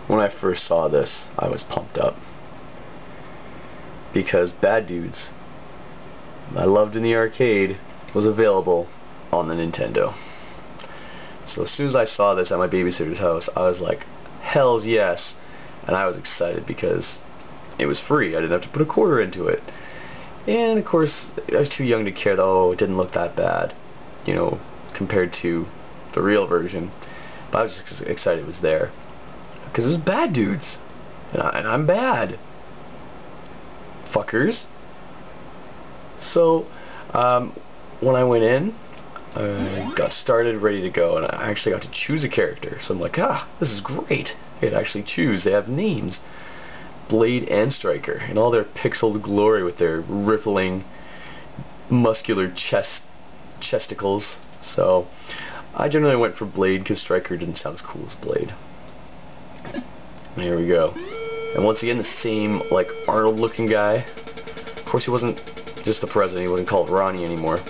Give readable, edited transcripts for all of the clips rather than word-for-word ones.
When I first saw this, I was pumped up. Because Bad Dudes, I loved in the arcade, was available on the Nintendo. So as soon as I saw this at my babysitter's house, I was like, hells yes. And I was excited because it was free. I didn't have to put a quarter into it. And of course, I was too young to care though. It didn't look that bad, you know, compared to the real version. But I was just excited it was there. Because it was Bad Dudes. And I'm bad. Fuckers. So, when I went in, I got started, ready to go, and I actually got to choose a character. So I'm like, this is great. I could actually choose. They have names. Blade and Striker, in all their pixeled glory with their rippling, muscular chesticles. So, I generally went for Blade because Striker didn't sound as cool as Blade. And here we go. And once again, the same, like, Arnold-looking guy. Of course, he wasn't just the president. He wasn't called Ronnie anymore.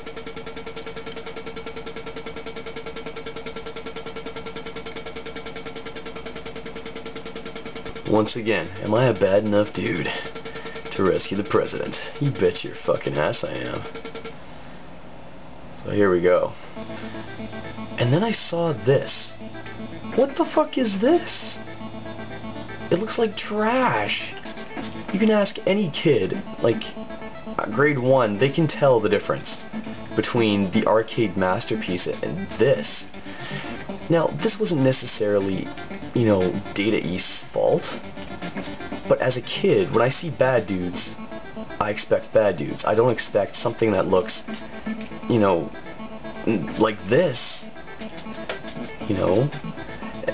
Once again, am I a bad enough dude to rescue the president? You bet your fucking ass I am. So here we go. And then I saw this. What the fuck is this? It looks like trash. You can ask any kid, like grade 1, they can tell the difference between the arcade masterpiece and this. Now, this wasn't necessarily, you know, Data East's fault, but as a kid, when I see Bad Dudes, I expect Bad Dudes. I don't expect something that looks, you know, like this, you know.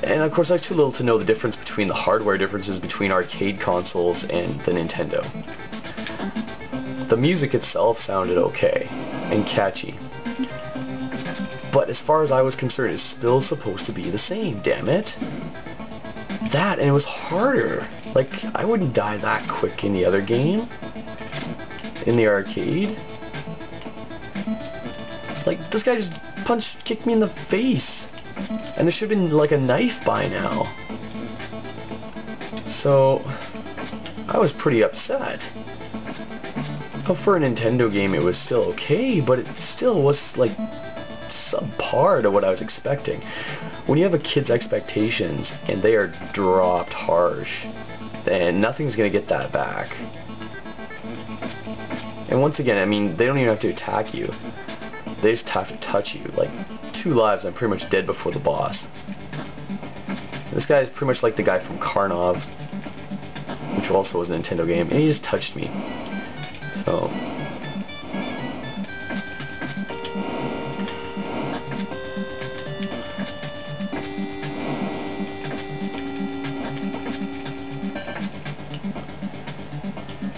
And of course I was too little to know the difference between the hardware differences between arcade consoles and the Nintendo. The music itself sounded okay and catchy, but as far as I was concerned, it's still supposed to be the same, damn it. That, and it was harder. Like, I wouldn't die that quick in the other game, in the arcade. Like, this guy just kicked me in the face. And there should have been like a knife by now. So, I was pretty upset. But for a Nintendo game it was still okay, but it still was like subpar to what I was expecting. When you have a kid's expectations and they are dropped harsh, then nothing's gonna get that back. And once again, I mean, they don't even have to attack you. They just have to touch you. Like, 2 lives, I'm pretty much dead before the boss. This guy is pretty much like the guy from Karnov, which also was a Nintendo game, and he just touched me. So,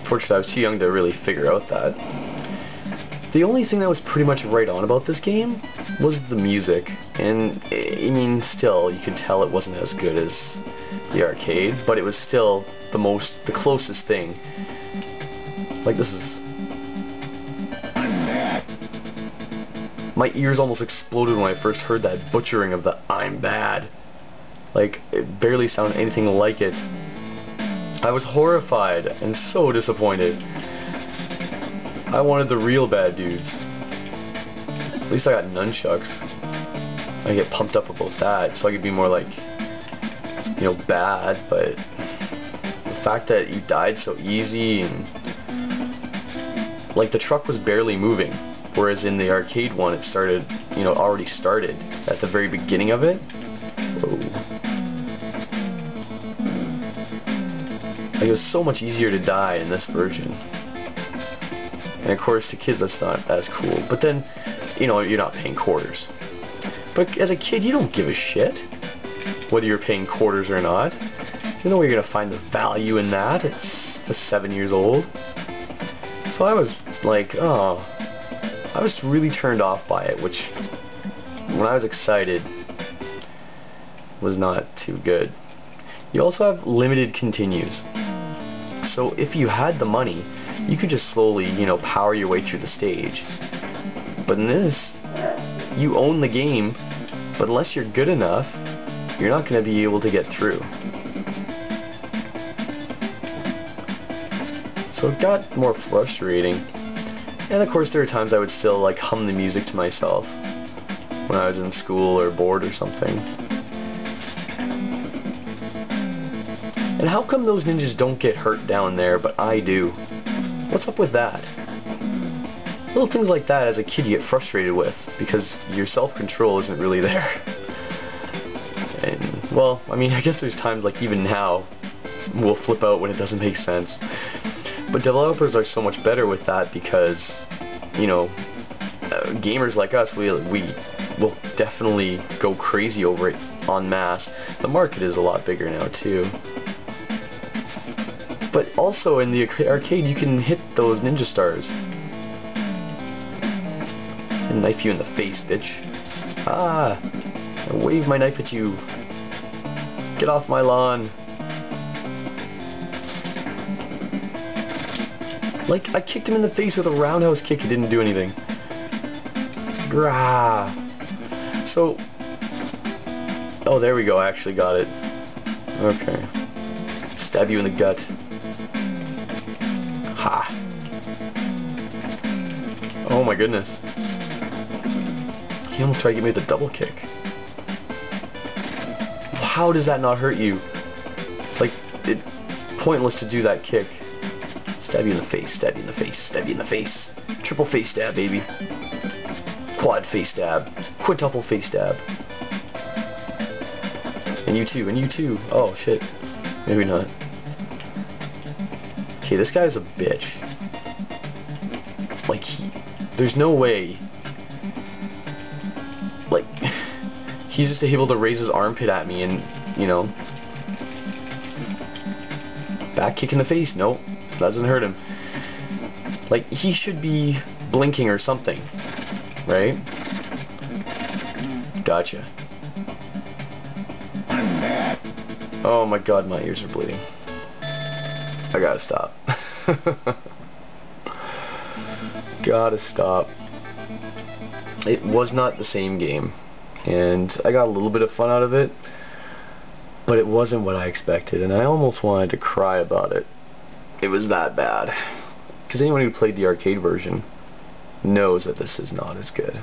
fortunately, I was too young to really figure out that. The only thing that was pretty much right on about this game was the music, and I mean, still, you could tell it wasn't as good as the arcade, but it was still the closest thing. Like, this is... My ears almost exploded when I first heard that butchering of the "I'm bad." Like, it barely sounded anything like it. I was horrified and so disappointed. I wanted the real Bad Dudes. At least I got nunchucks. I get pumped up about that, so I could be more like, you know, bad, but the fact that you died so easy, and like the truck was barely moving, whereas in the arcade one it started, you know, already started at the very beginning of it. Whoa. Like, it was so much easier to die in this version. And of course, to kids, that's not as cool. But then, you know, you're not paying quarters. But as a kid, you don't give a shit whether you're paying quarters or not. You know where you're gonna find the value in that. It's 7 years old. So I was like, oh, I was really turned off by it, which, when I was excited, was not too good. You also have limited continues. So if you had the money, you could just slowly, you know, power your way through the stage. But in this, you own the game, but unless you're good enough, you're not going to be able to get through. So it got more frustrating. And of course there were times I would still like hum the music to myself when I was in school or bored or something. And how come those ninjas don't get hurt down there, but I do? What's up with that? Little things like that as a kid you get frustrated with, because your self-control isn't really there. And, well, I mean, I guess there's times like even now, we'll flip out when it doesn't make sense. But developers are so much better with that because, you know, gamers like us, we will definitely go crazy over it en masse. The market is a lot bigger now too. But also in the arcade you can hit those ninja stars. And knife you in the face, bitch. Ah! I wave my knife at you. Get off my lawn. Like, I kicked him in the face with a roundhouse kick, it didn't do anything. Grah. So... oh, there we go, I actually got it. Okay. Stab you in the gut. Ha! Oh my goodness. He almost tried to get me with a double kick. How does that not hurt you? Like, it's pointless to do that kick. Stab you in the face, stab you in the face, stab you in the face. Triple face stab, baby. Quad face stab. Quintuple face stab. And you too, and you too. Oh, shit. Maybe not. Okay, this guy's a bitch. Like, there's no way. Like, he's just able to raise his armpit at me and, you know. Back kick in the face. Nope. Doesn't hurt him. Like, he should be blinking or something. Right? Gotcha. Oh my god, my ears are bleeding. I gotta stop. Gotta stop. It was not the same game, and I got a little bit of fun out of it, but it wasn't what I expected, and I almost wanted to cry about it. It was that bad. Because anyone who played the arcade version knows that this is not as good.